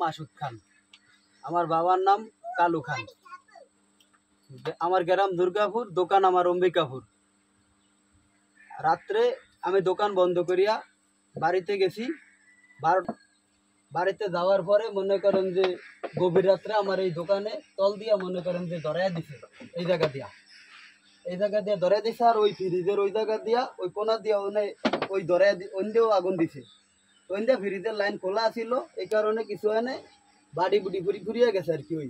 মাসুদ খান, আমার বাবার নাম কালু খান। আমার গ্রাম দুর্গাপুর, দোকান আমার অম্বিকাপুর। রাত্রে আমি দোকান বন্ধ করিয়া বাড়িতে গেছি। বাড়িতে যাওয়ার পরে মনে করেন যে গভীর রাত্রে আমার এই দোকানে তল দিয়া মনে করেন যে ধরাইয়া দিছে, এই জায়গা দিয়া ধরাই দিছে। আর ওই ফ্রিজের ওই জায়গা দিয়া ওই কোনা দিয়া ওই ধরাই অন্যেও আগুন দিছে। ওইটা ফ্রিজের লাইন খোলা ছিল, এই কারণে কিছু এনে বাড়ি বুড়ি ফুরিয়ে গেছে আর কি। ওই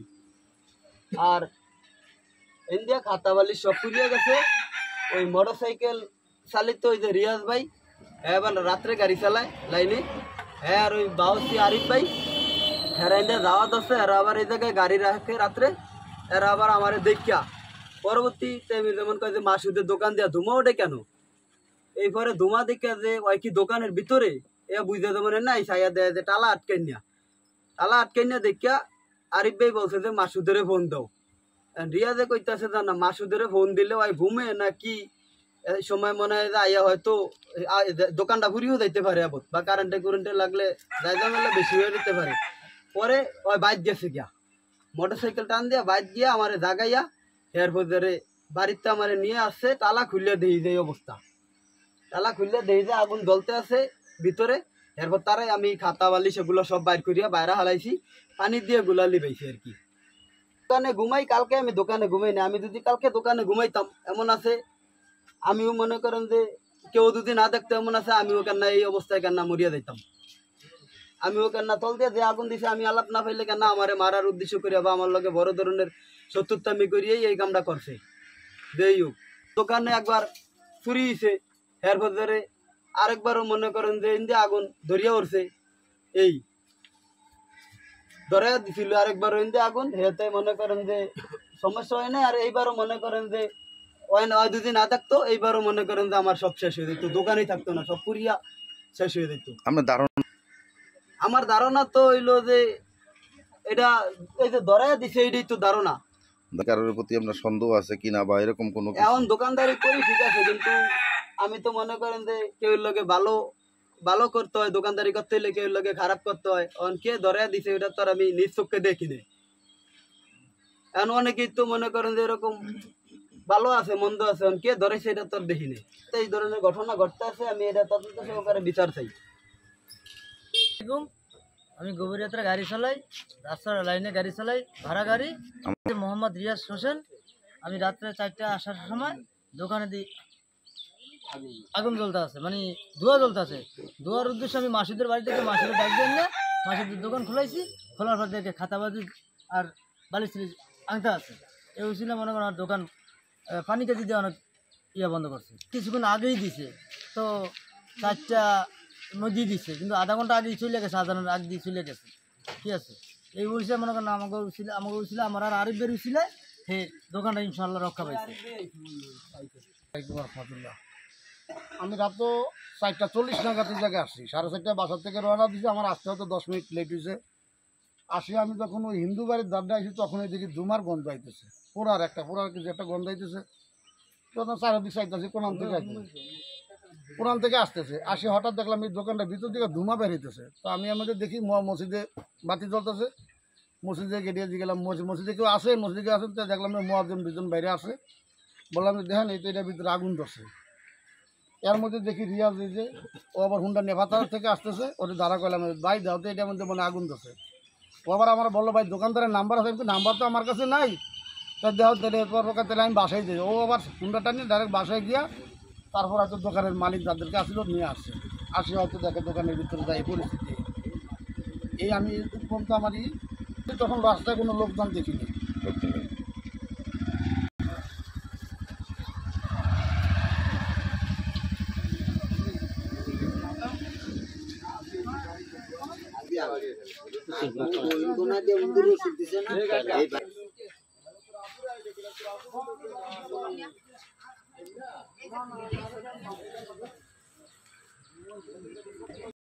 আর ইন্ডিয়া খাতা বালি সব ফুরিয়ে গেছে। ওই মোটর সাইকেল চালিত ওই যে রিয়াজ ভাই, হ্যাঁ এবার রাত্রে গাড়ি চালায় লাইনে, হ্যাঁ আর ওই বাউসি আরিফ ভাই, হ্যাঁ ইন্ডিয়া যাওয়া দশে এরা আবার এই জায়গায় গাড়ি রাখে রাত্রে। এরা আবার আমার দেখিয়া পরবর্তী টাইমে যেমন কয় যে মাসুদের দোকান দিয়া ধুমা ওঠে কেন, এই পরে ধুমা দেখে যে ওই কি দোকানের ভিতরে এ বুঝতে যেমন নাই ছাইয়া দেয় যে টালা আটকাই না দেখিয়া আরিফ ভাই বলছে যে মাসুদের ফোন দাও। রিয়াজে কইতাছে না মাসুদের ফোন দিলে ওই ঘুমে না কি, এই সময় মনে হয় যে আইয়া হয়তো দোকানটা ঘুরিয়েও যাইতে পারে আবার, বা কারেন্টে লাগলে জায়গা মেলে বেশি হয়ে যেতে পারে। পরে ওই বাইক গেছে গিয়া মোটর সাইকেল টান দিয়া বাইক গিয়া আমার জাগাইয়া এরপর বাড়িতে আমার নিয়ে আসছে। তালা খুললে দেই যে অবস্থা, তালা খুললে দেই যে আগুন জ্বলতে আছে ভিতরে। এরপর তারাই আমি খাতা বালি সেগুলো সব বাইর করিয়া বাইরে হালাইছি, পানি দিয়ে গুলালি পাইছি আর কি। দোকানে ঘুমাই, কালকে আমি দোকানে ঘুমাই না। আমি যদি কালকে দোকানে ঘুমাইতাম, এমন আছে আমিও মনে করেন যে কেউ যদি না দেখতো, এমন আছে আমিও কেননা এই অবস্থায় কেননা মরিয়া যাইতাম। আমিও কেননা তল দিয়ে যে আগুন দিছে আমি আলাপ না পাইলে কেননা আমারে মারার উদ্দেশ্য করিয়া বা আমার লগে বড় ধরনের শত্রুতামি করিয়েই এই কামটা করছে। দেই হোক, দোকানে একবার চুরি হয়েছে, এরপর আরেকবারও মনে করেন যে ইন্দিয়া আগুন ধরিয়া উঠছে, এই ধরে দিছিল আরেকবার ইন্দিয়া আগুন, হেতে মনে করেন যে সমস্যা হয় না। আর এইবারও মনে করেন যে ওই দুদিন না থাকতো, এইবারও মনে করেন যে আমার সব শেষ হয়ে যেত, দোকানেই থাকতো না, সব পুরিয়া শেষ হয়ে যেত। আমার ধারণা তো হইলো যে এটা এই যে ধরাইয়া দিছে এইটাই তো ধারণা। কারোর প্রতি আপনার সন্দেহ আছে কিনা বা এরকম কোনো? এখন দোকানদারি করি ঠিক আছে, কিন্তু আমি তো মনে করেন যে কেউ লোকে ভালো করতে হয়, দোকানদারি করতে হইলে কেউ লোকে খারাপ করতে হয়। এখন কে ধরাইয়া দিছে এটা তো আর আমি নিজ চোখে দেখিনি। এখন অনেকেই তো মনে করেন যে এরকম ভালো আছে মন্দ আছে, এখন কে ধরেছে এটা তো আর দেখিনি। এই ধরনের ঘটনা ঘটতে আছে, আমি এটা তদন্ত সহকারে বিচার চাই। আমি গভীর রাত্রে গাড়ি চালাই, রাস্তার লাইনে গাড়ি চালাই, ভাড়া গাড়ি। মোহাম্মদ রিয়াজ হোসেন। আমি রাত্রে 4টা আসার সময় দোকানে আগুন জ্বলতে আছে, মানে ধোঁয়া জ্বলতে আছে। ধোঁয়ার উদ্দেশ্যে আমি মাসুদের বাড়ি থেকে মাসুদের ডাক দিয়ে না মাসুদের দোকান খোলাইছি। খোলার পর দেখে খাতাবাজি আর বালিশ আনতে আছে। এই উচিত মনে করেন দোকান পানি কেজি দিয়ে অনেক বন্ধ করছে। কিছুক্ষণ আগেই দিছে, তো 4টা নদী দিচ্ছে, কিন্তু আধা ঘন্টা আগেই চলে গেছে, আধা ঘন্টা আগে দিয়ে চলে গেছে। ঠিক আছে, এই উচিত মনে করেন আমাকে উচিত আমার আর আরিফের উচিলে সেই দোকানটা ইনশাল্লাহ রক্ষা পাইছে। আমি রাত 4:40 নাগাদ জায়গায় আসছি, 4:30 বাসার থেকে রওনা দিয়েছি। আমার আসতে হয়তো 10 মিনিট লেট হয়েছে। আসি আমি যখন ওই হিন্দু বাড়ির দাঁড়া আসি, তখন এই দেখি ধুমার গন্ধ আইতেছে, পোড়ার কিছু একটা গন্ধ আইতেছে। তখন চারিদিক চাইতেছি কোরআন থেকে আসতেছে। আসি হঠাৎ দেখলাম এই দোকানটার ভিতর দিকে ধুমা বের হইতেছে। তো আমি আমাদের দেখি মসজিদে বাতি জ্বলতেছে। মসজিদে গেটে গেলাম, মসজিদে কেউ আসে, মসজিদে আসেন। তো দেখলাম মুয়াজ্জিন 2জন বাইরে আসে। বললাম যে দেখেন এই তো এটার ভিতরে আগুন ধরছে। এর মধ্যে দেখি রিয়াজ যে ও আবার হুন্ডা নেভাতার থেকে আসতেছে, ওটা দাঁড়া করলাম, ভাই দাও তো এটার মধ্যে মানে আগুন ধরছে। ও আবার আমার বললো ভাই দোকানদারের নাম্বার আছে, কিন্তু নাম্বার তো আমার কাছে নাই। তা দেহ তাহলে আমি বাসায় দিই। ও আবার হুন্ডাটা নিয়ে ডাইরেক্ট বাসায় গিয়া তারপর হয়তো দোকানের মালিক যাদেরকে আসলো নিয়ে আসছে। আসি হয়তো দেখে দোকানের ভিতরে যাই পরিস্থিতি এই। আমি পর্যন্ত আমারই তখন রাস্তায় কোনো লোকজন দেখিনি।